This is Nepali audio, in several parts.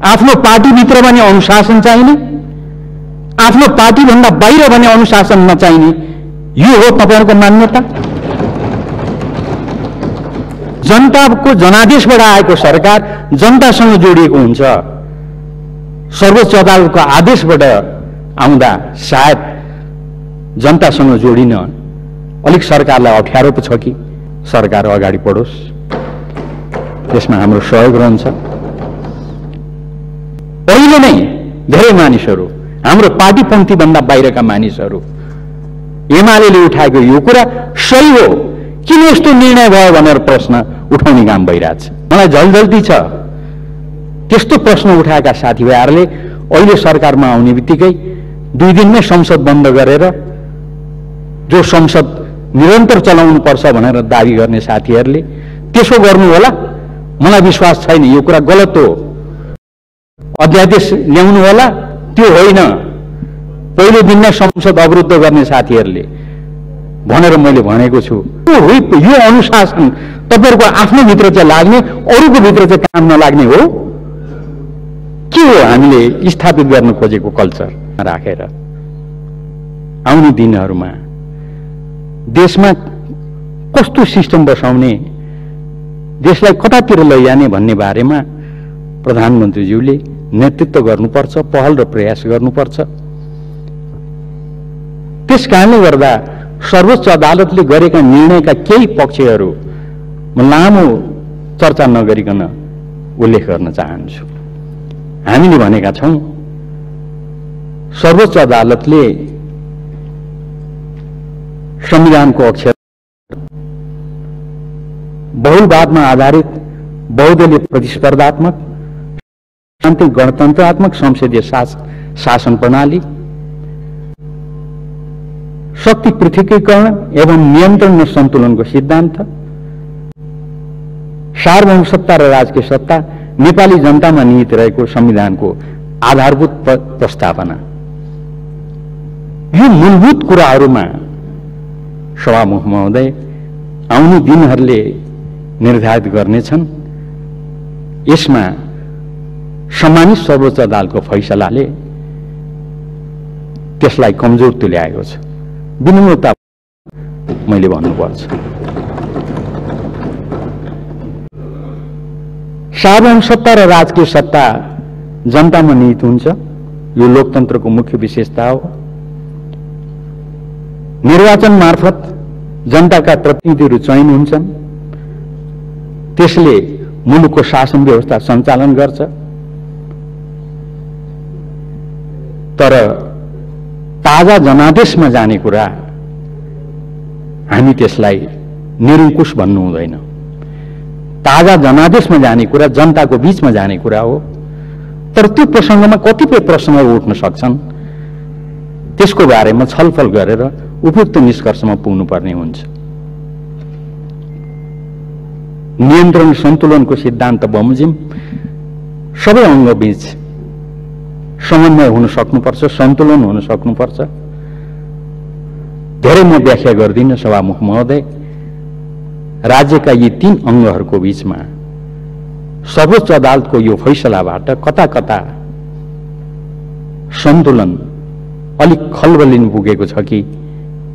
आफ्नो पार्टीभित्र भने अनुशासन चाहिने, आफ्नो पार्टीभन्दा बाहिर भने अनुशासन नचाहिने, यो हो तपाईहरुको मान्यता? जनताको जनादेशबाट आएको सरकार जनतासँग जोडिएको हुन्छ। सर्वोच्च अदालतको आदेशबाट आउँदा सायद जनतासँग जोडिन अलिक सरकारलाई अप्ठ्यारो पो छ कि सरकार अगाडि बढोस्, त्यसमा हाम्रो सहयोग रहन्छ। पहिले नै धेरै मानिसहरू, हाम्रो पार्टीपन्थी भन्दा बाहिरका मानिसहरू एमालेले उठाएको यो कुरा सही हो, किन यस्तो निर्णय भयो भनेर प्रश्न उठाउने काम भइरहेछ। मलाई जलजल्ती छ त्यस्तो प्रश्न उठाएका साथीभाइहरूले अहिले सरकारमा आउने बित्तिकै 2 दिनमै संसद बन्द गरेर जो संसद निरन्तर चलाउनु पर्छ भनेर दाबी गर्ने साथीहरूले त्यसो गर्नु होला। मलाई विश्वास छैन, यो कुरा गलत हो। अध्यादेश ल्याउनु होला, त्यो होइन। पहिलो दिन नै संसद अवरुद्ध गर्ने साथीहरूले भनेर मैले भनेको छु। यो अनुशासन तपाईहरुको आफ्नो भित्र चाहिँ लाग्ने, अरूको भित्र चाहिँ काम नलाग्ने हो। के हो हामीले स्थापित गर्न खोजेको कल्चर राखेर आउने दिनहरूमा देशमा कस्तो सिस्टम बसाउने, देशलाई कतातिर लैजाने भन्ने बारेमा प्रधानमन्त्रीज्यूले नेतृत्व गर्नुपर्छ, पहल र प्रयास गर्नुपर्छ। त्यस कारणले गर्दा सर्वोच्च अदालतले गरेका निर्णयका केही पक्षहरू म लामो चर्चा नगरिकन उल्लेख गर्न चाहन्छु। हामीले भनेका छौं सर्वोच्च अदालतले संविधानको अक्षर बहुलवादमा आधारित बहुदलीय प्रतिस्पर्धात्मक शान्ति गणतन्त्रात्मक संसदीय शासन प्रणाली, शक्ति पृथकीकरण एवं नियन्त्रण र सन्तुलनको सिद्धान्त, सार्वभौम सत्ता र राजकीय सत्ता, नेपाली जनतामा निहित रहेको संविधानको आधारभूत प्रस्तावना, यो मूलभूत कुराहरूमा सभामुख महोदय आउने दिनहरूले निर्धारित गर्नेछन्। यसमा सम्मानित सर्वोच्च अदालतको फैसलाले त्यसलाई कमजोर तुल्याएको छ। विनम्रता मैले भन्नुपर्छ। सार्वभौम सत्ता र राजकीय सत्ता जनतामा निहित हुन्छ, यो लोकतन्त्रको मुख्य विशेषता हो। निर्वाचन मार्फत जनताका प्रतिनिधिहरू चयन हुन्छन्, त्यसले मुलुकको शासन व्यवस्था सञ्चालन गर्छ। तर ताजा जनादेशमा जाने कुरा हामी त्यसलाई निरङ्कुश भन्नु हुँदैन। ताजा जनादेशमा जाने कुरा जनताको बीचमा जाने कुरा हो। तर त्यो प्रसङ्गमा कतिपय प्रश्नहरू उठ्न सक्छन्, त्यसको बारेमा छलफल गरेर उपयुक्त निष्कर्षमा पुग्नुपर्ने हुन्छ। नियन्त्रण सन्तुलनको सिद्धान्त बमोजिम सबै अङ्गबीच समन्वय हुन सक्नुपर्छ, सन्तुलन हुन सक्नुपर्छ। धेरै म व्याख्या गर्दिन सभामुख महोदय। राज्यका यी 3 अङ्गहरूको बीचमा सर्वोच्च अदालतको यो फैसलाबाट कता कता सन्तुलन अलिक खलबलिन पुगेको छ कि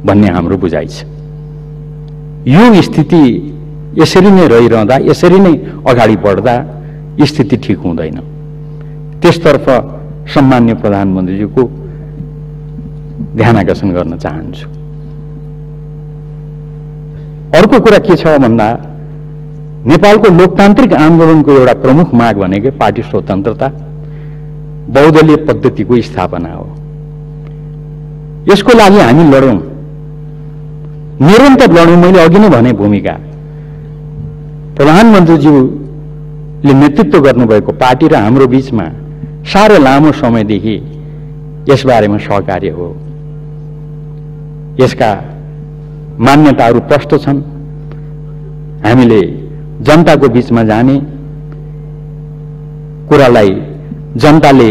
भन्ने हाम्रो बुझाइ छ। यो स्थिति यसरी नै रहिरहँदा, यसरी नै अगाडि बढ्दा स्थिति ठीक हुँदैन। त्यसतर्फ सम्माननीय प्रधानमन्त्रीज्यूको ध्यान आकर्षण गर्न चाहन्छु। अर्को कुरा के छ भन्दा नेपालको लोकतान्त्रिक आन्दोलनको एउटा प्रमुख माग भनेकै पार्टी स्वतन्त्रता, बहुदलीय पद्धतिको स्थापना हो। यसको लागि हामी लडौं, निरन्तर लडौं। मैले अघि नै भने भूमिका प्रधानमन्त्रीज्यूले नेतृत्व गर्नुभएको पार्टी र हाम्रो बीचमा साह्रै लामो समयदेखि यसबारेमा सहकार्य हो। यसका मान्यताहरू प्रष्ट छन्। हामीले जनताको बीचमा जाने कुरालाई, जनताले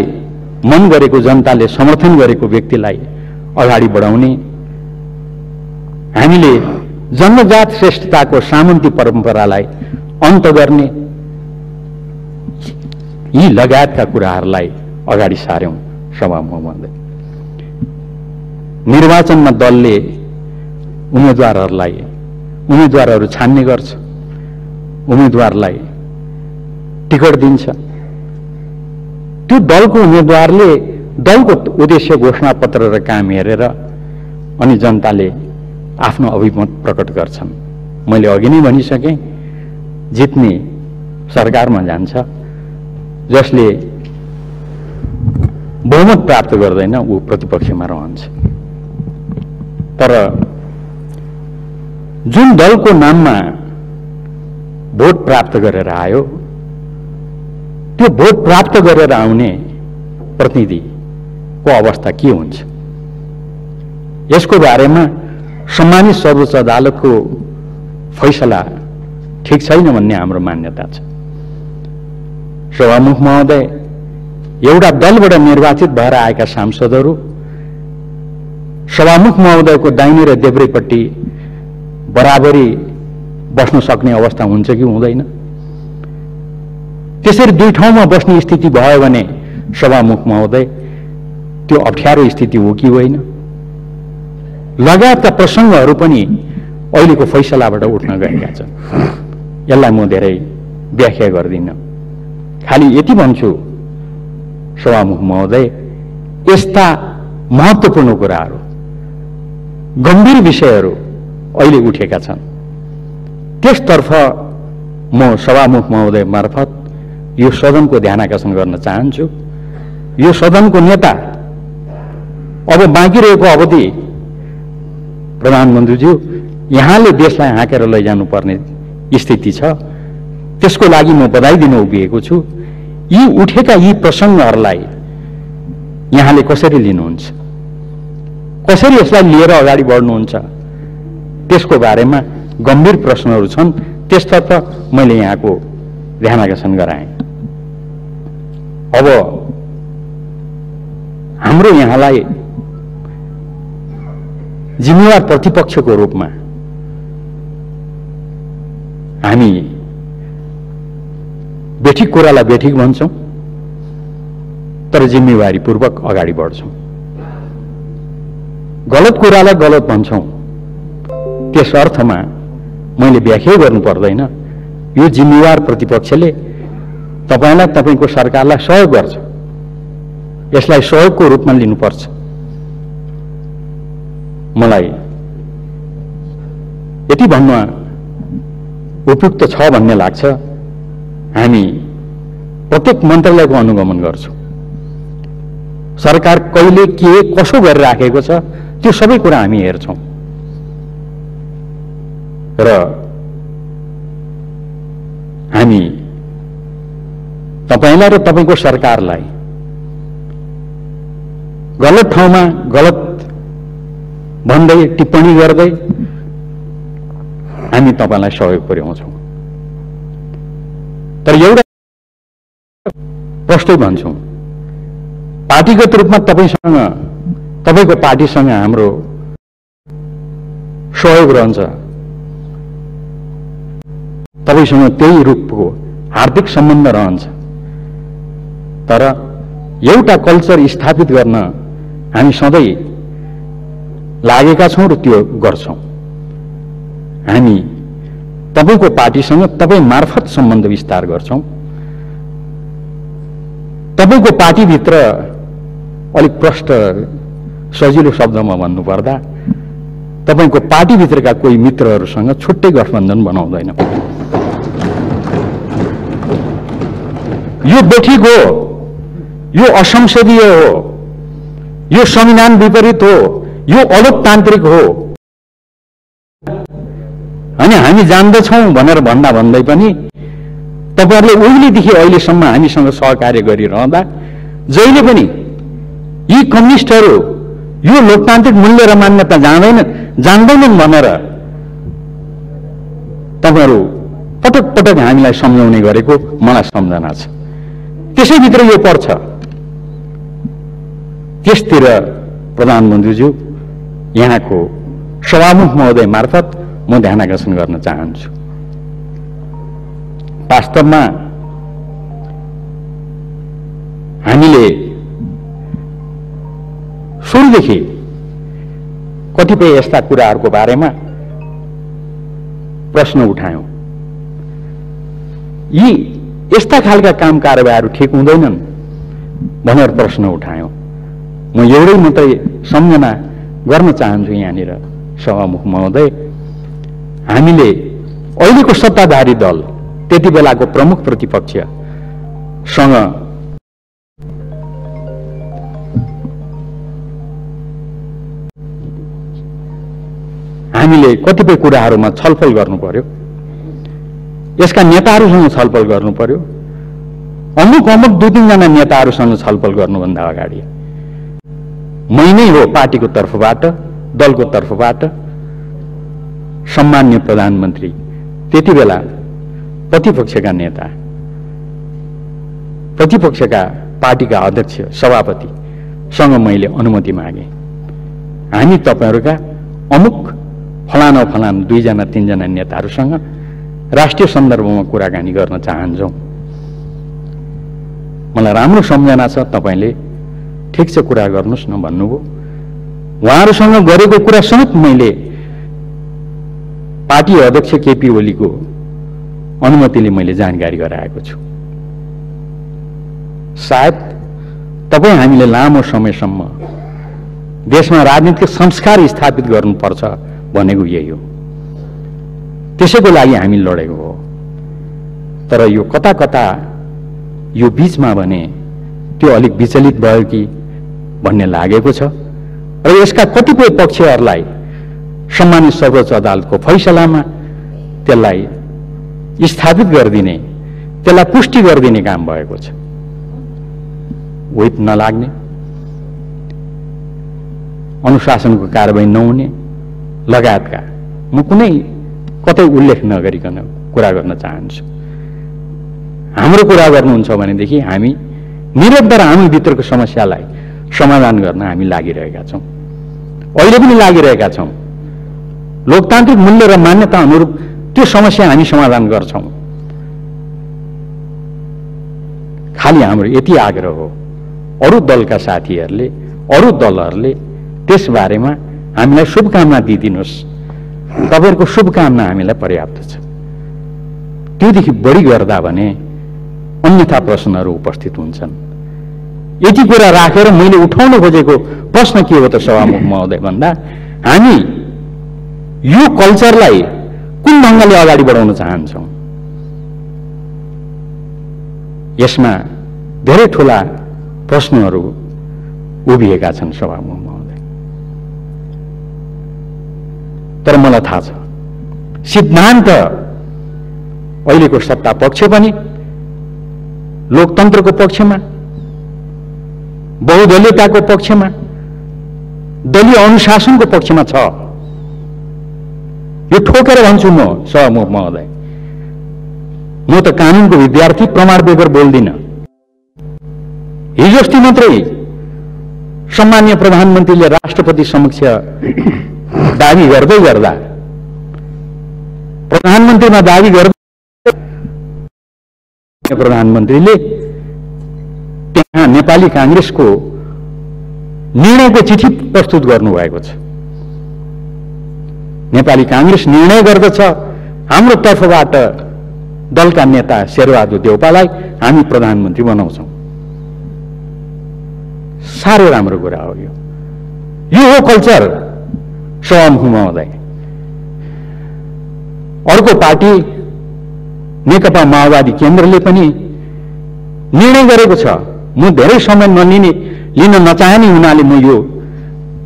मन गरेको, जनताले समर्थन गरेको व्यक्तिलाई अगाडि बढाउने, हामीले जन्मजात श्रेष्ठताको सामन्ती परम्परालाई अन्त गर्ने, यी लगायतका कुराहरूलाई अगाडि सार्यौं सभामुखमहोदय। निर्वाचनमा दलले उम्मेदवारहरू छान्ने गर्छ, उम्मेदवारलाई टिकट दिन्छ। त्यो दलको उम्मेदवारले दलको उद्देश्य घोषणा पत्र र काम हेरेर अनि जनताले आफ्नो अभिमत प्रकट गर्छन्। मैले अघि नै भनिसकेँ, जित्ने सरकारमा जान्छ, जसले बहुमत प्राप्त गर्दैन ऊ प्रतिपक्षमा रहन्छ। तर जुन दलको नाममा भोट प्राप्त गरेर आयो, त्यो भोट प्राप्त गरेर आउने प्रतिनिधिको अवस्था के हुन्छ, यसको बारेमा सम्मानित सर्वोच्च अदालतको फैसला ठिक छैन भन्ने हाम्रो मान्यता छ। सभामुख महोदय, एउटा दलबाट निर्वाचित भएर आएका सांसदहरू सभामुख महोदयको दाहिने र देब्रेपट्टि बराबरी बस्न सक्ने अवस्था हुन्छ कि हुँदैन? त्यसरी दुई ठाउँमा बस्ने स्थिति भयो भने सभामुख महोदय, त्यो अप्ठ्यारो स्थिति हो कि होइन? लगायतका प्रसङ्गहरू पनि अहिलेको फैसलाबाट उठ्न गएका छन्। यसलाई म धेरै व्याख्या गर्दिनँ, खालि यति भन्छु सभामुख महोदय, यस्ता महत्त्वपूर्ण कुराहरू, गम्भीर विषयहरू अहिले उठेका छन्। त्यसतर्फ म सभामुख महोदय मार्फत यो सदनको ध्यानाकर्षण गर्न चाहन्छु। यो सदनको नेता अब बाँकी रहेको अवधि प्रधानमन्त्रीज्यू, यहाँले देशलाई हाँकेर लैजानुपर्ने स्थिति छ, त्यसको लागि म बधाई दिन उभिएको छु। यी उठेका यी प्रसङ्गहरूलाई यहाँले कसरी लिनुहुन्छ, कसरी यसलाई लिएर अगाडि बढ्नुहुन्छ, त्यसको बारेमा गम्भीर प्रश्नहरू छन्। त्यसतर्फ मैले यहाँको ध्यानाकर्षण गराएँ। अब हाम्रो यहाँलाई जिम्मेवार प्रतिपक्षको रूपमा हामी बेठिक कुरालाई बेठिक भन्छौं, तर जिम्मेवारीपूर्वक अगाडि बढ्छौं। गलत कुरालाई गलत भन्छौं, त्यस अर्थमा मैले व्याख्या गर्नु पर्दैन। यो जिम्मेवार प्रतिपक्षले तपाईलाई, तपाईको सरकारलाई सहयोग गर्छ, यसलाई सहयोगको रूपमा लिनुपर्छ। मलाई यति भन्न उपयुक्त छ भन्ने लाग्छ, हामी प्रत्येक मन्त्रालयको अनुगमन गर्छौं। सरकार कहिले के कसो गरिराखेको छ त्यो सबै कुरा हामी हेर्छौं र हामी तपाईलाई र तपाईको सरकारलाई गलत ठाउँमा गलत भन्दै टिप्पणी गर्दै हामी तपाईलाई सहयोग पुर्याउँछौं। तर एउटा प्रष्टै भन्छौं, पार्टीगत रूपमा तपाईसँग, तपाईको पार्टीसँग हाम्रो सहयोग रहन्छ, तपाईसँग त्यही रूपको हार्दिक सम्बन्ध रहन्छ। तर एउटा कल्चर स्थापित गर्न हामी सधैँ लागेका छौं र त्यो गर्छौं। हामी तपाईको पार्टीसँग तपाईँ मार्फत सम्बन्ध विस्तार गर्छौं। तपाईको पार्टीभित्र अलिक प्रष्ट सजिलो शब्दमा भन्नुपर्दा तपाईको पार्टीभित्रका कोही मित्रहरूसँग छुट्टै गठबन्धन बनाउँदैन। यो बेठिक हो, यो असंसदीय हो, यो संविधान विपरीत हो, यो अलोकतान्त्रिक हो। अनि हामी जान्दछौं भनेर भन्दा भन्दै पनि तपाईहरुले उहिलेदेखि अहिलेसम्म हामीसँग सहकार्य गरिरहँदा जहिले पनि यी कम्युनिस्टहरू यो लोकतान्त्रिक मूल्य र मान्यता जान्दैनन् भनेर तपाईहरु पटक पटक हामीलाई सम्झाउने गरेको मलाई सम्झना छ। त्यसैभित्र यो पर्छ। त्यसतिर प्रधानमन्त्रीज्यू, यहाँको सभामुख महोदय मार्फत म ध्यानाकर्षण गर्न चाहन्छु। वास्तवमा हामीले सुरुदेखि कतिपय यस्ता कुराहरूको बारेमा प्रश्न उठायौं। यी यस्ता खालका काम कारबाहीहरू ठिक हुँदैनन् भनेर प्रश्न उठायौं। म एउटै मात्रै सम्झना गर्न चाहन्छु यहाँनिर सभामुख महोदय, हामीले अहिलेको सत्ताधारी दल त्यति बेलाको प्रमुख प्रतिपक्षसँग हामीले कतिपय कुराहरूमा छलफल गर्नु पर्यो, यसका नेताहरूसँग छलफल गर्नु पर्यो। अमुक 2-3 जना नेताहरूसँग छलफल गर्नुभन्दा अगाडि मै नै हो पार्टीको तर्फबाट, दलको तर्फबाट सम्माननीय प्रधानमन्त्री, त्यति बेला प्रतिपक्षका नेता, प्रतिपक्षका पार्टीका अध्यक्ष सभापतिसँग मैले अनुमति मागे। हामी तपाईहरूका अमुक फलाना 2-3 जना नेताहरूसँग राष्ट्रिय सन्दर्भमा कुराकानी गर्न चाहन्छौं। मलाई राम्रो सम्झना छ, तपाईले ठिक छ कुरा गर्नुस् न भन्नुभयो। उहाँहरूसँग गरेको कुरा समेत मैले पार्टी अध्यक्ष केपी ओलीको अनुमतिले मैले जानकारी गराएको छु। सायद तपाई हामीले लामो समयसम्म देशमा राजनीतिक संस्कार स्थापित गर्नुपर्छ भनेको यही हो। त्यसैको लागि हामी लडेको हो। तर यो कता कता यो बीचमा भने त्यो अलिक विचलित भयो कि भन्ने लागेको छ र यसका कतिपय पक्षहरूलाई सम्मानित सर्वोच्च अदालतको फैसलामा त्यसलाई स्थापित गरिदिने, त्यसलाई पुष्टि गरिदिने काम भएको छ। वेट नलाग्ने, अनुशासनको कारबाही नहुने लगायतका म कुनै कतै उल्लेख नगरिकन कुरा गर्न चाहन्छु। हाम्रो कुरा गर्नुहुन्छ भनेदेखि हामी निरन्तर हामी भित्रको समस्यालाई समाधान गर्न हामी लागिरहेका छौं, अहिले पनि लागिरहेका छौं। लोकतान्त्रिक मूल्य र मान्यता अनुरूप त्यो समस्या हामी समाधान गर्छौं। खाली हाम्रो यति आग्रह हो, अरू दलका साथीहरूले, अरू दलहरूले त्यस बारेमा हामीलाई शुभकामना दिइदिनुहोस्। तपाईहरुको शुभकामना हामीलाई पर्याप्त छ। त्योदेखि बढी गर्दा भने अन्यथा प्रश्नहरू उपस्थित हुन्छन्। यति कुरा राखेर मैले उठाउन खोजेको प्रश्न के हो त सभामुख महोदय भन्दा, हामी यो कल्चरलाई कुन ढंगले अगाडि बढाउन चाहन्छौं? यसमा धेरै ठूला प्रश्नहरू उभिएका छन् सभामुख महोदय। तर मलाई थाहा छ सिद्धान्त अहिलेको सत्ता पक्ष पनि लोकतन्त्रको पक्षमा, बहुदलीयताको पक्षमा, दलीय अनुशासनको पक्षमा छ। यो ठोकेर भन्छु म सभामुख महोदय। म त कानूनको विद्यार्थी, प्रमाण बेगर बोल्दिन। हिजो अस्ति मात्रै सम्माननीय प्रधानमन्त्रीले राष्ट्रपति समक्ष दावी गर्दै गर्दा, प्रधानमन्त्रीमा दावी गर्दै प्रधानमन्त्रीले त्यहाँ नेपाली कांग्रेसको निर्णयको चिठी प्रस्तुत गर्नुभएको छ। नेपाली कांग्रेस निर्णय गर्दछ हाम्रो तर्फबाट दलका नेता शेरबहादुर देउपालाई हामी प्रधानमन्त्री बनाउँछौं। साह्रै राम्रो कुरा हो यो। यो हो कल्चर सभामुख महोदय। अर्को पार्टी नेकपा माओवादी केन्द्रले पनि निर्णय गरेको छ। म धेरै समय लिन नचाहने हुनाले म यो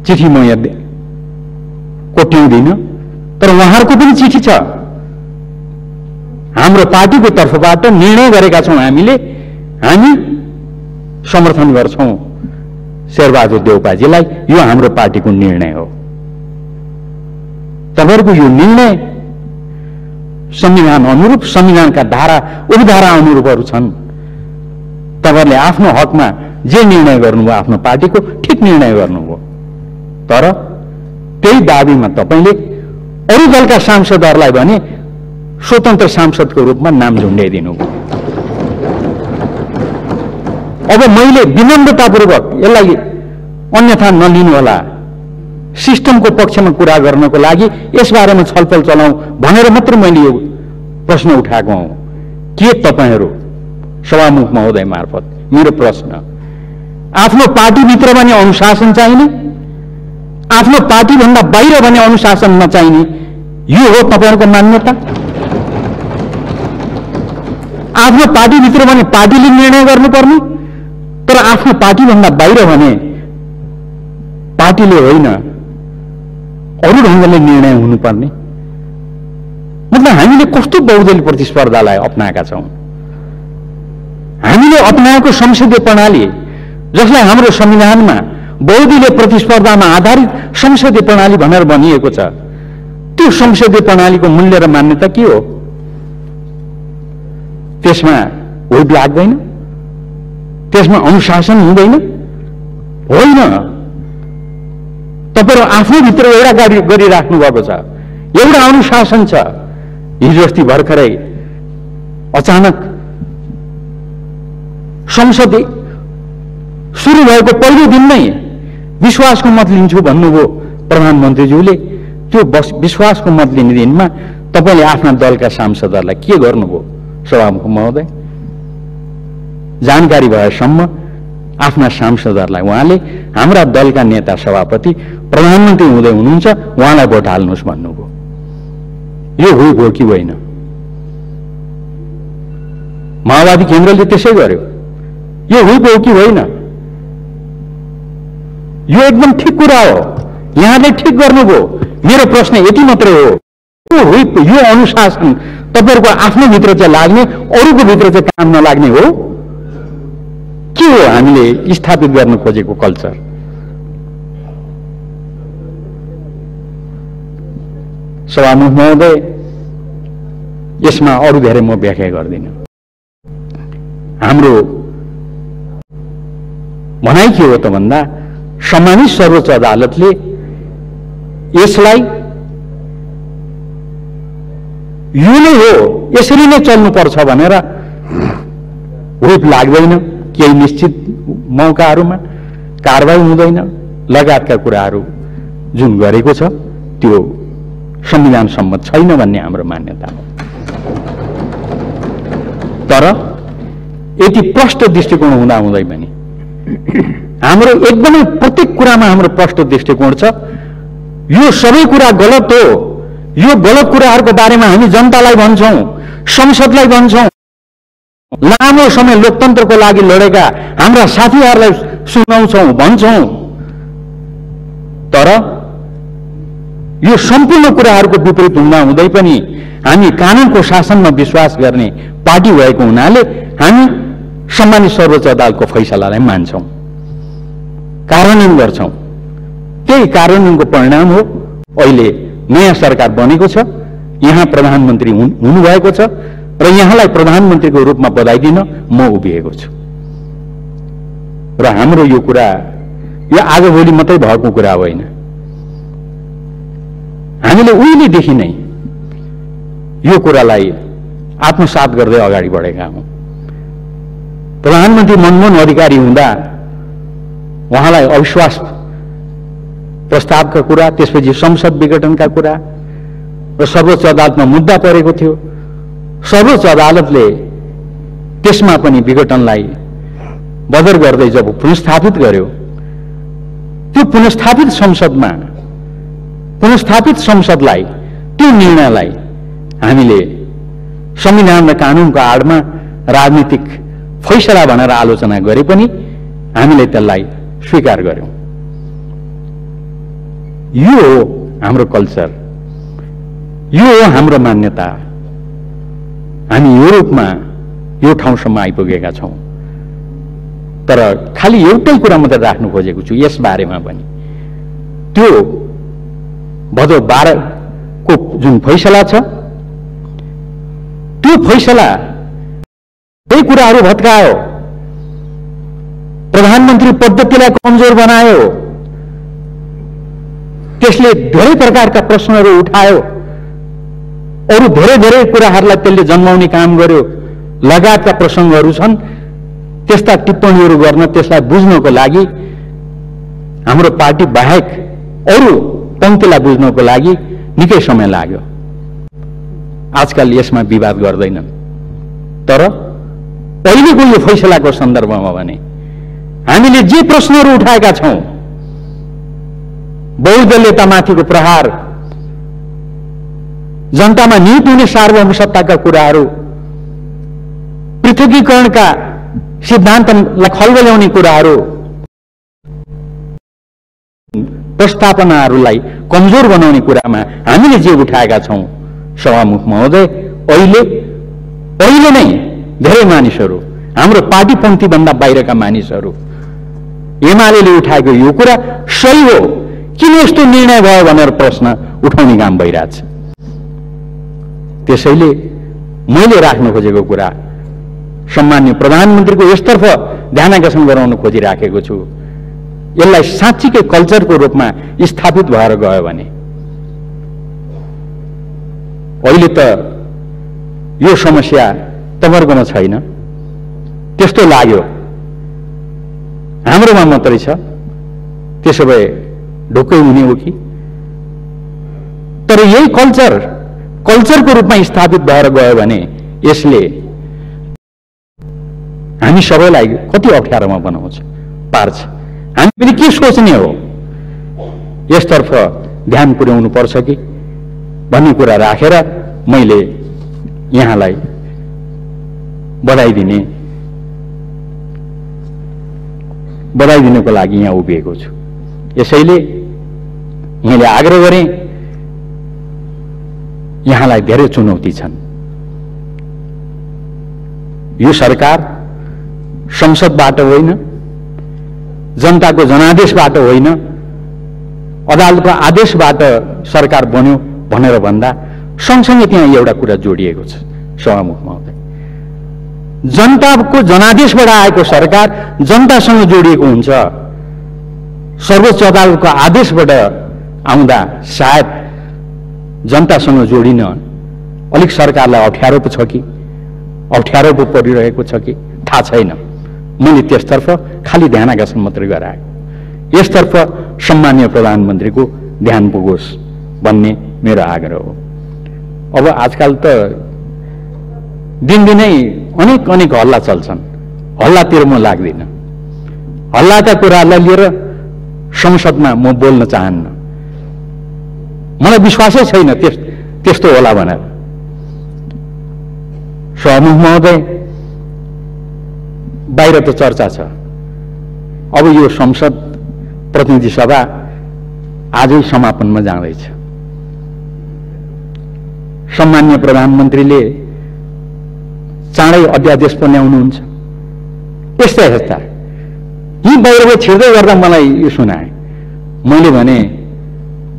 चिठी म यहाँ कोट्याउँदिन, तर उहाँहरूको पनि चिठी छ। हाम्रो पार्टीको तर्फबाट निर्णय गरेका छौं हामीले, हामी समर्थन गर्छौं शेरबहादुर देउपाजीलाई। यो हाम्रो पार्टीको निर्णय हो। तपाईहरुको यो निर्णय संविधान अनुरूप, संविधानका धारा उपधारा अनुरूपहरू छन्। तपाईहरुले आफ्नो हकमा जे निर्णय गर्नुभयो आफ्नो पार्टीको ठिक निर्णय गर्नुभयो। तर त्यही दाबीमा तपाईले अरू दलका सांसदहरूलाई भने स्वतन्त्र सांसदको रूपमा नाम झुन्ड्याइदिनु। अब मैले विनम्रतापूर्वक यसलाई अन्यथा नलिनुहोला, सिस्टमको पक्षमा कुरा गर्नको लागि यसबारेमा छलफल चलाउँ भनेर मात्र मैले यो प्रश्न उठाएको हुँ। के तपाईहरू सभामुख महोदय मार्फत मेरो प्रश्न, आफ्नो पार्टीभित्र भने अनुशासन चाहिने, आफ्नो पार्टीभन्दा बाहिर भने अनुशासन नचाहिने, यो हो तपाईहरूको मान्यता? आफ्नो पार्टीभित्र भने पार्टीले निर्णय गर्नुपर्ने, तर आफ्नो पार्टीभन्दा बाहिर भने पार्टीले होइन अरू ढङ्गले निर्णय हुनुपर्ने। मतलब हामीले कस्तो बहुदलीय प्रतिस्पर्धालाई अपनाएका छौँ? हामीले अपनाएको संसदीय प्रणाली, जसलाई हाम्रो संविधानमा बहुदलीय प्रतिस्पर्धामा आधारित संसदीय प्रणाली भनेर भनिएको छ, त्यो संसदीय प्रणालीको मूल्य र मान्यता के हो? त्यसमा व्हिप लाग्दैन? त्यसमा अनुशासन हुँदैन? होइन। तपाईहरु आफ्नो भित्र एउटा गरिराख्नु भएको छ, एउटा अनुशासन छ। हिजो अस्ति भर्खरै अचानक संसद सुरु भएको पहिलो दिन नै विश्वासको मत लिन्छु भन्नुभयो प्रधानमन्त्रीज्यूले। त्यो विश्वासको मत लिने दिनमा तपाईले आफ्ना दलका सांसदहरूलाई के गर्नुभयो सभामुख महोदय? जानकारी भएसम्म आफ्ना सांसदहरूलाई उहाँले हाम्रा दलका नेता सभापति प्रधानमन्त्री हुँदै हुनुहुन्छ, उहाँलाई भोट हाल्नुहोस् भन्नुभयो। यो हो कि होइन? माओवादी केन्द्रले त्यसै गर्यो। यो हो कि होइन? यो एकदम ठिक कुरा हो, यहाँले ठिक गर्नुभयो। मेरो प्रश्न यति मात्रै हो, यो अनुशासन तपाईहरुको आफ्नो भित्र चाहिँ लाग्ने, अरूको भित्र चाहिँ काम नलाग्ने हो? के हो हामीले स्थापित गर्न खोजेको कल्चर? सभामुख महोदय, यसमा अरू धेरै म व्याख्या गर्दिन। हाम्रो भनाइ के हो त भन्दा, सम्मानित सर्वोच्च अदालतले यसलाई यो नै हो, यसरी नै चल्नुपर्छ भनेर व्हिप लाग्दैन, केही निश्चित मौकाहरूमा कारबाही हुँदैन लगायतका कुराहरू जुन गरेको छ त्यो संविधान सम्मत छैन भन्ने हाम्रो मान्यता हो। तर यति प्रष्ट दृष्टिकोण हुँदा हुँदै पनि हाम्रो एकदमै प्रत्येक कुरामा हाम्रो प्रष्ट दृष्टिकोण छ। यो सबै कुरा गलत हो, यो गलत कुराहरूको बारेमा हामी जनतालाई भन्छौँ, संसदलाई भन्छौँ, लामो समय लोकतन्त्रको लागि लडेका हाम्रा साथीहरूलाई सुनाउँछौँ, भन्छौँ। तर यो सम्पूर्ण कुराहरूको विपरीत हुँदा हुँदै पनि हामी कानुनको शासनमा विश्वास गर्ने पार्टी भएको हुनाले हामी सम्मानित सर्वोच्च अदालतको फैसलालाई मान्छौँ, कार्यान्वयन गर्छौँ। त्यही कार्यान्वयनको परिणाम हो अहिले नयाँ सरकार बनेको छ, यहाँ प्रधानमन्त्री हुनुभएको छ र यहाँलाई प्रधानमन्त्रीको रूपमा बधाई दिन म उभिएको छु। र हाम्रो यो कुरा यो आज भोलि मात्रै भएको कुरा होइन, हामीले उहिलेदेखि नै यो कुरालाई आत्मसात गर्दै अगाडि बढेका हौँ। प्रधानमन्त्री मनमोहन अधिकारी हुँदा उहाँलाई अविश्वास प्रस्तावका कुरा, त्यसपछि संसद विघटनका कुरा र सर्वोच्च अदालतमा मुद्दा परेको थियो। सर्वोच्च अदालतले त्यसमा पनि विघटनलाई बदर गर्दै जब पुनस्थापित गर्यो, त्यो पुनस्थापित संसदलाई त्यो निर्णयलाई हामीले संविधान र कानुनको आडमा राजनीतिक फैसला भनेर आलोचना गरे पनि हामीले त्यसलाई स्वीकार गर्यौं। यो हो हाम्रो कल्चर, यो हो हाम्रो मान्यता। हामी यो रूपमा यो ठाउँसम्म आइपुगेका छौं। तर खालि एउटै कुरा मात्र राख्नु खोजेको छु यस बारेमा पनि, त्यो भदौ 12 को जुन फैसला छ, त्यो फैसला यही कुराहरू भत्कायो, प्रधानमन्त्री पद्धतिलाई कमजोर बनायो, त्यसले धेरै प्रकारका प्रश्नहरू उठायो, अरू धेरै धेरै कुराहरूलाई त्यसले जन्माउने काम गर्यो, लगायतका प्रसङ्गहरू छन्। त्यस्ता टिप्पणीहरू गर्न, त्यसलाई बुझ्नको लागि हाम्रो पार्टी बाहेक अरू पंक्तिलाई बुझ्नको लागि निकै समय लाग्यो। आजकल यसमा विवाद गर्दैनन्। तर पहिलेको यो फैसलाको सन्दर्भमा भने हामीले जे प्रश्नहरू उठाएका छौं, बहुदलीयतामाथिको प्रहार, जनतामा निहित हुने सार्वभौम सत्ताका कुराहरू, पृथकीकरणका सिद्धान्तलाई खल्बल्याउने कुराहरू, प्रस्थापनाहरूलाई कमजोर बनाउने कुरामा हामीले जे उठाएका छौं, सभामुख महोदय, अहिले नै धेरै मानिसहरू, हाम्रो पार्टी पंक्तिभन्दा बाहिरका मानिसहरू एमाले उठाएको यो कुरा सही हो, किन यस्तो निर्णय भयो भनेर प्रश्न उठाउने काम भइरहेछ। त्यसैले मैले राख्न खोजेको कुरा, सम्माननीय प्रधानमन्त्रीको यसतर्फ ध्यानाकर्षण गराउन खोजिराखेको छु। यसलाई साँच्चीकै कल्चरको रूपमा स्थापित भएर गयो भने अहिले त यो समस्या तपाईँहरूकोमा छैन, त्यस्तो लाग्यो, हाम्रोमा मात्रै छ। त्यसो भए ढुक्कै हुने हो कि? तर यही कल्चरको रूपमा स्थापित भएर गयो भने यसले हामी सबैलाई कति अप्ठ्यारोमा बनाउँछ, पार्छ। हामी पनि के सोच्ने हो, यसतर्फ ध्यान पुर्याउनु पर्छ कि भन्ने कुरा राखेर मैले यहाँलाई बधाई दिनको लागि यहाँ उभिएको छु। यसैले मैले आग्रह गरेँ, यहाँलाई धेरै चुनौती छन्। यो सरकार संसदबाट होइन, जनताको जनादेशबाट होइन, अदालतको आदेशबाट सरकार बन्यो भनेर भन्दा सँगसँगै त्यहाँ एउटा कुरा जोडिएको छ सभामुख महोदय। जनताको जनादेशबाट आएको सरकार जनतासँग जोडिएको हुन्छ। सर्वोच्च अदालतको आदेशबाट आउँदा सायद जनतासँग जोडिन अलिक सरकारलाई अप्ठ्यारो पो छ कि, अप्ठ्यारो पो परिरहेको छ कि थाहा छैन। मैले त्यसतर्फ खालि ध्यानाकर्षण मात्रै गराएको। यसतर्फ सम्माननीय प्रधानमन्त्रीको ध्यान पुगोस् भन्ने मेरो आग्रह हो। अब आजकल त दिनदिनै अनेक हल्ला चल्छन्, हल्लातिर म लाग्दिन। हल्लाका कुराहरूलाई लिएर संसदमा म बोल्न चाहन्न, मलाई विश्वासै छैन त्यस्तो होला भनेर। सभामुख महोदय, बाहिर त चर्चा छ, अब यो संसद प्रतिनिधि सभा आजै समापनमा जाँदैछ। सम्माननीय प्रधानमन्त्रीले चाँडै अध्यादेश पनि ल्याउनुहुन्छ। यस्ता यी बाहिर छिर्दै गर्दा मलाई यो सुनाए। मैले भने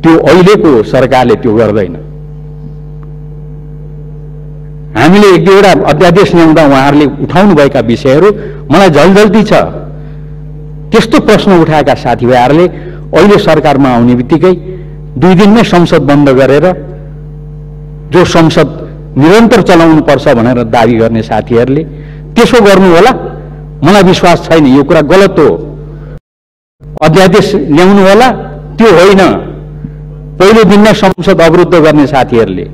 त्यो अहिलेको सरकारले त्यो गर्दैन। हामीले एक दुईवटा अध्यादेश ल्याउँदा उहाँहरूले उठाउनुभएका विषयहरू मलाई झल्झल्ती छ। त्यस्तो प्रश्न उठाएका साथीभाइहरूले अहिले सरकारमा आउने बित्तिकै 2 दिनमै संसद बन्द गरेर जो संसद निरन्तर चलाउनुपर्छ भनेर दाबी गर्ने साथीहरूले त्यसो गर्नु होला, मलाई विश्वास छैन। यो कुरा गलत हो। अध्यादेश ल्याउनु होला, त्यो होइन। पहिलो दिनमै संसद अवरुद्ध गर्ने साथीहरूले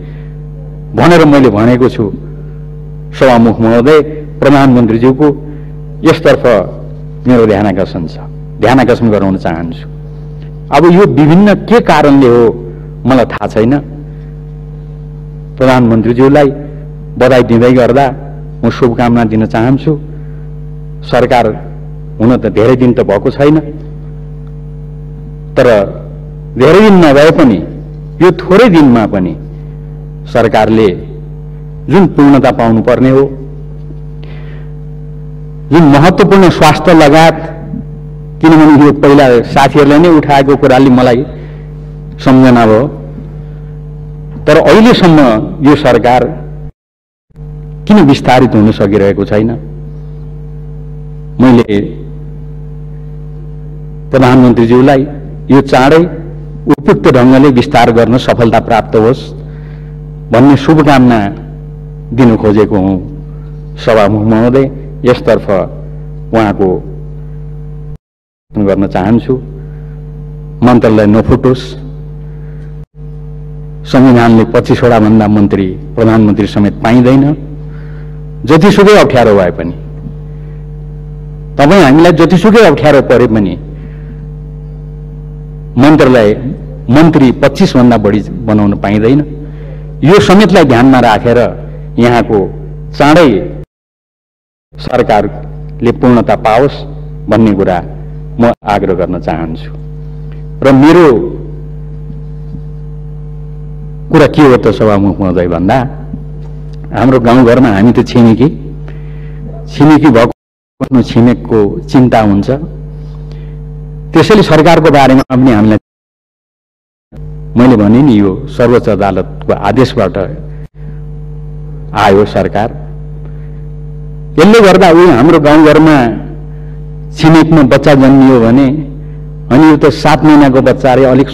भनेर मैले भनेको छु। सभामुख महोदय, प्रधानमन्त्रीज्यूको यसतर्फ मेरो ध्यानाकर्षण छ, ध्यानाकर्षण गराउन चाहन्छु। अब यो विभिन्न के कारणले हो मलाई थाहा छैन। प्रधानमन्त्रीज्यूलाई बधाई दिँदै गर्दा म शुभकामना दिन चाहन्छु। सरकार हुन त धेरै दिन त भएको छैन, तर धेरै दिन नभए पनि यो थोरै दिनमा पनि सरकारले जुन पूर्णता पाउनु पर्ने हो, जुन महत्त्वपूर्ण स्वास्थ्य लगायत, किनभने यो पहिला साथीहरूले नै उठाएको कुराले मलाई सम्झना भयो, तर अहिलेसम्म यो सरकार किन विस्तारित हुन सकिरहेको छैन? मैले प्रधानमन्त्रीज्यूलाई यो चाँडै उपयुक्त ढंगले विस्तार गर्न सफलता प्राप्त होस् भन्ने शुभकामना दिन खोजेको हुँ। सभामुख महोदय, यसतर्फ उहाँको गर्न चाहन्छु। मन्त्रालय नफुटोस्, संविधानले 25 वटा भन्दा मन्त्री प्रधानमन्त्री समेत पाइँदैन। जतिसुकै अप्ठ्यारो भए पनि, तपाईँ हामीलाई जतिसुकै अप्ठ्यारो परे पनि मन्त्रालय मन्त्री 25 भन्दा बढी बनाउन पाइँदैन। यो समेतलाई ध्यानमा राखेर यहाँको चाँडै सरकारले पूर्णता पाओस् भन्ने कुरा म आग्रह गर्न चाहन्छु। र मेरो कुरा के हो त सभामुख महोदय भन्दा, हाम्रो गाउँघरमा हामी त छिमेकी भएको छिमेकको चिन्ता हुन्छ। त्यसैले सरकारको बारेमा पनि हामीलाई, मैले भने नि, यो सर्वोच्च अदालतको आदेशबाट आयो सरकार। यसले गर्दा हाम्रो गाउँघरमा छिमेकमा बच्चा जन्मियो भने अनि यो त 7 महिनाको बच्चा रे, अलिक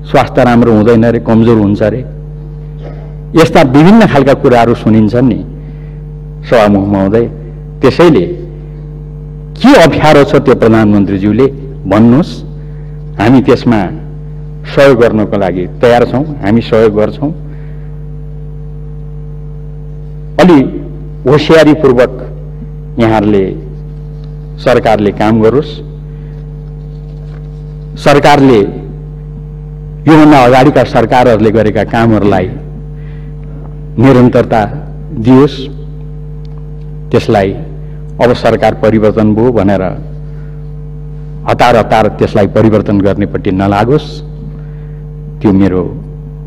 स्वास्थ्य राम्रो हुँदैन रे, कमजोर हुन्छ रे, यस्ता विभिन्न खालका कुराहरू सुनिन्छन् नि सभामुख महोदय। त्यसैले के अप्ठ्यारो छ त्यो प्रधानमन्त्रीज्यूले भन्नुहोस्, हामी त्यसमा सहयोग गर्नको लागि तयार छौँ, हामी सहयोग गर्छौँ। अलि होशियारीपूर्वक यहाँहरूले सरकारले काम गरोस्, सरकारले योभन्दा अगाडिका सरकारहरूले गरेका कामहरूलाई निरन्तरता दियोस्। त्यसलाई अब सरकार परिवर्तन भयो भनेर हतार त्यसलाई परिवर्तन गर्नेपट्टि नलागोस्, त्यो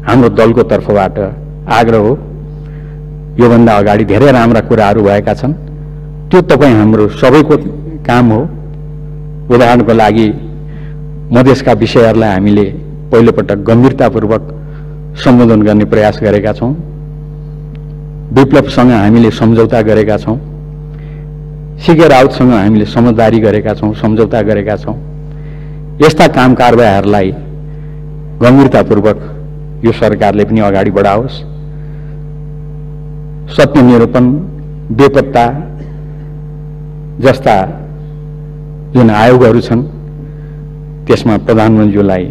हाम्रो दलको तर्फबाट आग्रह हो। योभन्दा अगाडि धेरै राम्रा कुराहरू भएका छन्, त्यो तपाईँ हाम्रो सबैको काम हो। उदाहरणको लागि मधेसका विषयहरूलाई हामीले पहिलोपटक गम्भीरतापूर्वक सम्बोधन गर्ने प्रयास गरेका छौँ। विप्लवसँग हामीले सम्झौता गरेका छौँ, सीके राउतसँग हामीले समझदारी गरेका छौँ, सम्झौता गरेका छौँ। यस्ता काम कारबाहीहरूलाई गम्भीरतापूर्वक यो सरकारले पनि अगाडि बढाओस्। सत्यनिरूपण, बेपत्ता जस्ता जुन आयोगहरू छन् त्यसमा प्रधानमन्त्रीलाई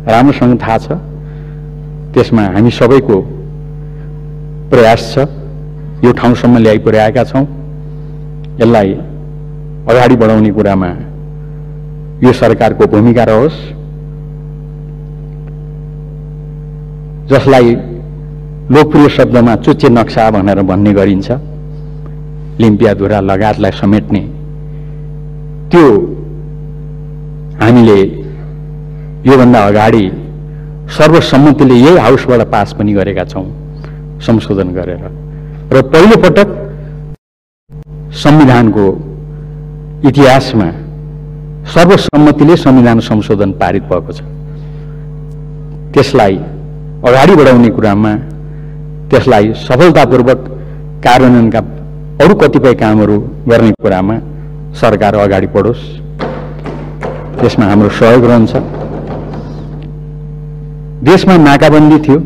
राम्रोसँग थाहा छ, त्यसमा हामी सबैको प्रयास छ। यो ठाउँसम्म ल्याइ पुर्याएका छौँ। यसलाई अगाडि बढाउने कुरामा यो सरकारको भूमिका रहोस्, जसलाई लोकप्रिय शब्दमा चुच्चे नक्सा भनेर भन्ने गरिन्छ, लिम्पियाधुरा लगायतलाई समेट्ने, त्यो हामीले योभन्दा अगाडि सर्वसम्मतिले यही हाउसबाट पास पनि गरेका छौँ संशोधन गरेर। र पहिलो पटक संविधानको इतिहासमा सर्वसम्मतिले संविधान संशोधन पारित भएको छ। त्यसलाई अगाडि बढाउने कुरामा, त्यसलाई सफलतापूर्वक कार्यान्वयनका अरू कतिपय कामहरू गर्ने कुरामा सरकार अगाडि बढोस्, त्यसमा हाम्रो सहयोग रहन्छ। देशमा नाकाबन्दी थियो,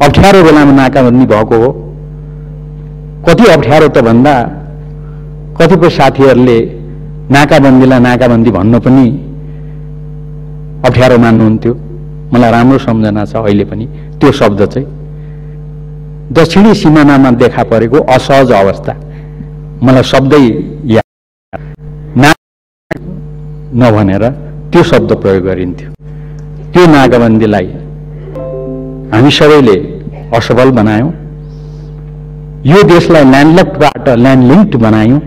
अप्ठ्यारो बेलामा नाकाबन्दी भएको हो। कति अप्ठ्यारो त भन्दा कतिपय साथीहरूले नाकाबन्दीलाई नाकाबन्दी भन्न पनि अप्ठ्यारो मान्नुहुन्थ्यो। मलाई राम्रो सम्झना छ अहिले पनि त्यो शब्द चाहिँ दक्षिणी सिमानामा देखा परेको असहज अवस्था, मलाई शब्दै नभनेर त्यो शब्द प्रयोग गरिन्थ्यो। त्यो नाकाबन्दीलाई हामी सबैले असफल बनायौं। यो देशलाई ल्यान्डलक्डबाट ल्यान्डलिङ्क्ड बनायौं,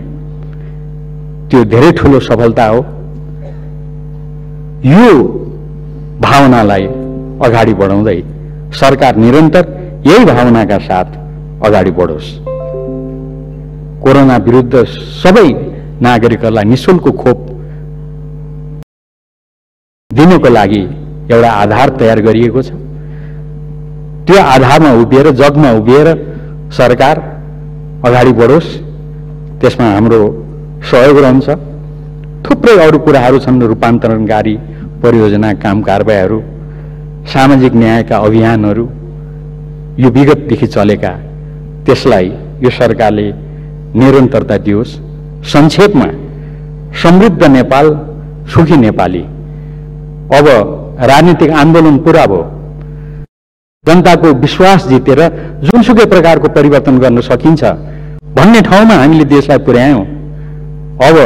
त्यो धेरै ठूलो सफलता हो। यो भावनालाई अगाडि बढाउँदै सरकार निरन्तर यही भावनाका साथ अगाडि बढोस्। कोरोना विरुद्ध सबै नागरिकहरूलाई निशुल्क खोप दिनको लागि एउटा आधार तयार गरिएको छ। त्यो आधारमा उभिएर, जगमा उभिएर सरकार अगाडि बढोस्, त्यसमा हाम्रो सहयोग रहन्छ। थुप्रै अरू कुराहरू छन्, रूपान्तरणकारी परियोजना, काम कारबाहीहरू, सामाजिक न्यायका अभियानहरू, यो विगतदेखि चलेका, त्यसलाई यो सरकारले निरन्तरता दियोस्। संक्षेपमा समृद्ध नेपाल, सुखी नेपाली। अब राजनीतिक आन्दोलन पूरा भयो, जनताको विश्वास जितेर जुनसुकै प्रकारको परिवर्तन गर्न सकिन्छ भन्ने ठाउँमा हामीले देशलाई पुर्यायौं। अब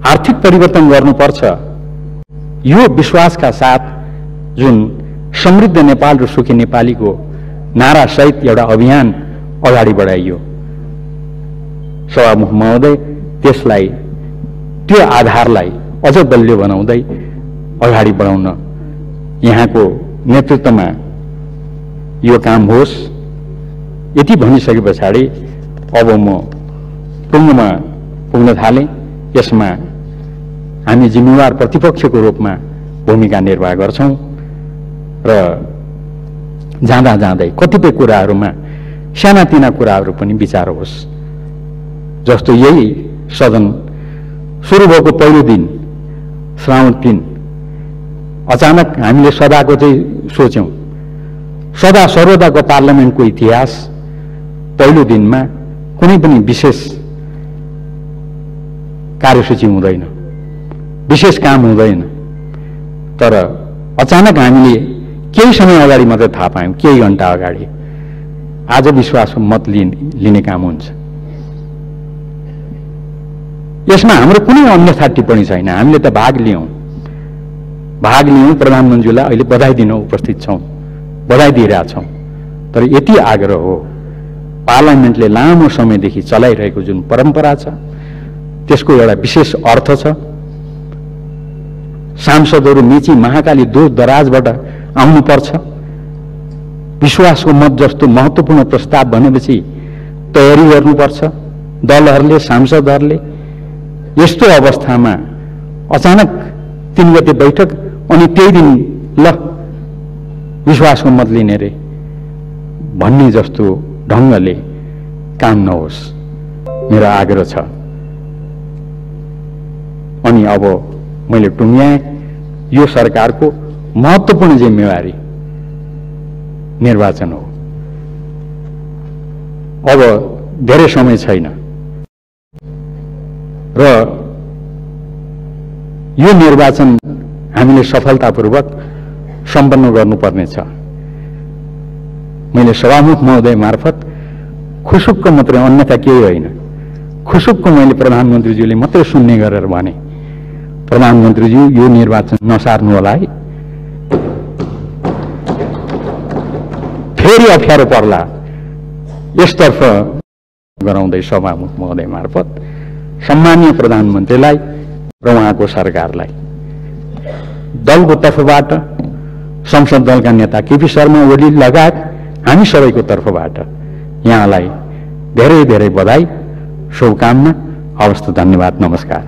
आर्थिक परिवर्तन गर्नुपर्छ, यो विश्वासका साथ जुन समृद्ध नेपाल र सुखी नेपालीको नारा सहित एउटा अभियान अगाडि बढाइयो। सभामुख महोदय, त्यसलाई त्यो आधारलाई अझ बलियो बनाउँदै अगाडि बढाउन यहाँको नेतृत्वमा यो काम होस्। यति भनिसके पछाडि अब म टुङ्गोमा पुग्न थालेँ। यसमा हामी जिम्मेवार प्रतिपक्षको रूपमा भूमिका निर्वाह गर्छौं र जाँदा जाँदै कतिपय कुराहरूमा सानातिना कुराहरू पनि विचार होस्। जस्तो यही सदन सुरु भएको पहिलो दिन श्रावण 3 अचानक हामीले सदाको चाहिँ सोच्यौं, सदा सर्वदाको पार्लियामेन्टको इतिहास पहिलो दिनमा कुनै पनि विशेष कार्यसूची हुँदैन, विशेष काम हुँदैन। तर अचानक हामीले केही समय अगाडि मात्रै थाहा पायौं, केही घण्टा अगाडि आज विश्वासको मत लिने काम हुन्छ। यसमा हाम्रो कुनै अन्यथा टिप्पणी छैन। हामीले त भाग लियौं। प्रधानमन्त्रीलाई अहिले बधाई दिन उपस्थित छौं, बधाई दिइरहेछौं। तर यति आग्रह हो, पार्लियामेन्टले लामो समयदेखि चलाइरहेको जुन परम्परा छ त्यसको एउटा विशेष अर्थ छ। सांसदहरू मेची महाकाली दूर दराजबाट आउनुपर्छ। विश्वासको मत जस्तो महत्त्वपूर्ण प्रस्ताव भनेपछि तयारी गर्नुपर्छ दलहरूले, सांसदहरूले। यस्तो अवस्थामा अचानक 3 गते बैठक अनि त्यही दिन ल विश्वासको मत लिने रे भन्ने जस्तो ढङ्गले काम नहोस्, मेरो आग्रह छ। अनि अब मैले टुङ्ग्याएँ, यो सरकारको महत्त्वपूर्ण जिम्मेवारी निर्वाचन हो। अब धेरै समय छैन र यो निर्वाचन हामीले सफलतापूर्वक सम्पन्न गर्नुपर्ने छ। मैले सभामुख महोदय मार्फत खुसुक्क मात्रै, अन्यथा केही होइन, खुसुक्क मैले प्रधानमन्त्रीज्यूले मात्रै सुन्ने गरेर भने, प्रधानमन्त्रीज्यू यो निर्वाचन नसार्नु होला है, फेरि अप्ठ्यारो पर्ला, यसतर्फ गराउँदै सभामुख महोदय मार्फत सम्माननीय प्रधानमन्त्रीलाई र उहाँको सरकारलाई दलको तर्फबाट, संसद दलका नेता केपी शर्मा ओली लगायत हामी सबैको तर्फबाट यहाँलाई धेरै धेरै बधाई, शुभकामना। हवस् त, धन्यवाद, नमस्कार।